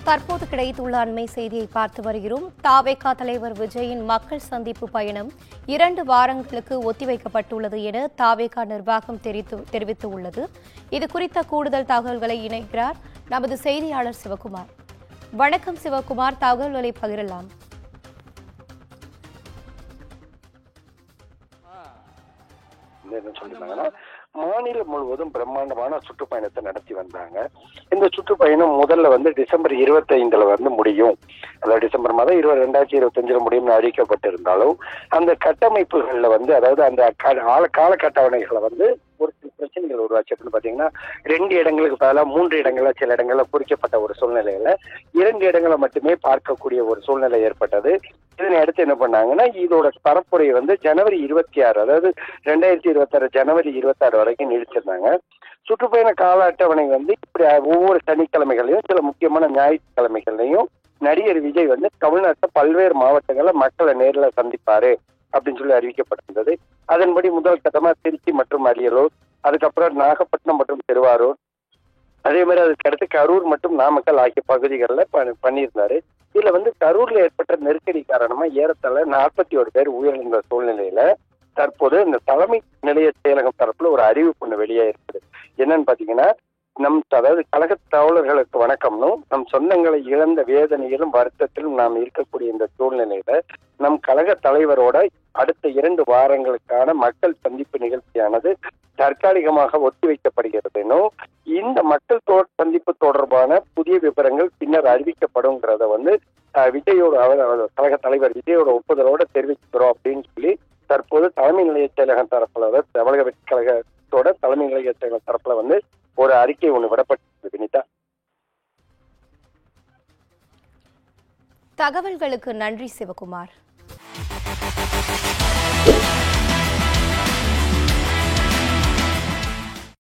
தற்போது கிடைத்துள்ள அண்மை செய்தியை பார்த்து வருகிறோம். தாவேகா தலைவர் விஜயின் மக்கள் சந்திப்பு பயணம் 2 வாரங்களுக்கு ஒத்திவைக்கப்பட்டுள்ளது என தாவேகா நிர்வாகம் தெரிவித்துள்ளது. இது குறித்த கூடுதல் தகவல்களை இணைக்கிறார் நமது செய்தியாளர் சிவகுமார். வணக்கம் சிவகுமார், தகவல்களை பகிரலாம். மாநிலம் முழுவதும் பிரம்மாண்டமான சுற்றுப்பயணத்தை நடத்தி வந்தாங்க. இந்த சுற்றுப்பயணம் முதல்ல டிசம்பர் 25 முடியும். அதாவது டிசம்பர் மாதம் 2025 முடியும்னு அறிவிக்கப்பட்டிருந்தாலும் அந்த கட்டமைப்புகள்ல அதாவது அந்த கால அட்டவணைகளை ஒரு சில பிரச்சனைகள் உருவாச்சு. அப்படின்னு பாத்தீங்கன்னா 2 இடங்களுக்கு பதிலாக 3 இடங்கள்ல சில இடங்கள்ல குறிக்கப்பட்ட ஒரு சூழ்நிலையில 2 இடங்களை மட்டுமே பார்க்கக்கூடிய ஒரு சூழ்நிலை ஏற்பட்டது. இதனை அடுத்து என்ன பண்ணாங்கன்னா, இதோட பரப்புரை ஜனவரி 26, அதாவது 2026 ஜனவரி 26 வரைக்கும் நீடிச்சிருந்தாங்க. சுற்றுப்பயண கால அட்டவணை இப்படி ஒவ்வொரு சனிக்கிழமைகளையும் சில முக்கியமான ஞாயிற்றுக்கிழமைகளையும் நடிகர் விஜய் தமிழ்நாட்டுல பல்வேறு மாவட்டங்கள்ல மக்களை நேரில் சந்திப்பாரு அப்படின்னு சொல்லி அறிவிக்கப்பட்டிருந்தது. அதன்படி முதல் கட்டமா திருச்சி மற்றும் அரியலூர், அதுக்கப்புறம் நாகப்பட்டினம் மற்றும் திருவாரூர், அதே மாதிரி அதுக்கு அடுத்து கரூர் மற்றும் நாமக்கல் ஆகிய பகுதிகளில் பண்ணியிருந்தாரு. இதுல கரூர்ல ஏற்பட்ட நெருக்கடி காரணமா ஏறத்தாழ 41 பேர் உயிரிழந்த சூழ்நிலையில தற்போது இந்த தலைமை நிலைய செயலகம் தரப்புல ஒரு அறிவிப்பு ஒண்ணு வெளியே இருக்குது. என்னன்னு பாத்தீங்கன்னா, அதாவது கழக தோழர்களுக்கு வணக்கம்னும், நம் சொந்தங்களை இழந்த வேதனையிலும் வருத்தத்திலும் நாம் இருக்கக்கூடிய இந்த சூழ்நிலையில நம் கழக தலைவரோட அடுத்த 2 வாரங்களுக்கான மக்கள் சந்திப்பு நிகழ்ச்சியானது தற்காலிகமாக ஒத்திவைக்கப்படுகிறதுனும், இந்த மக்கள் சந்திப்பு தொடர்பான புதிய விவரங்கள் பின்னர் அறிவிக்கப்படுங்கிறத விஜயோட கழக தலைவர் விஜயோட ஒப்புதலோட தெரிவிக்கிறோம் அப்படின்னு சொல்லி தற்போது தலைமை நிலைய செயலகம் தரப்புல தமிழக வெற்றி கழகத்தோட தலைமை நிலைய செயலகம் தரப்புல ஒரு அறிக்கை ஒண்ணு விடப்பட்டது. வினிதா, தகவல்களுக்கு நன்றி சிவகுமார்.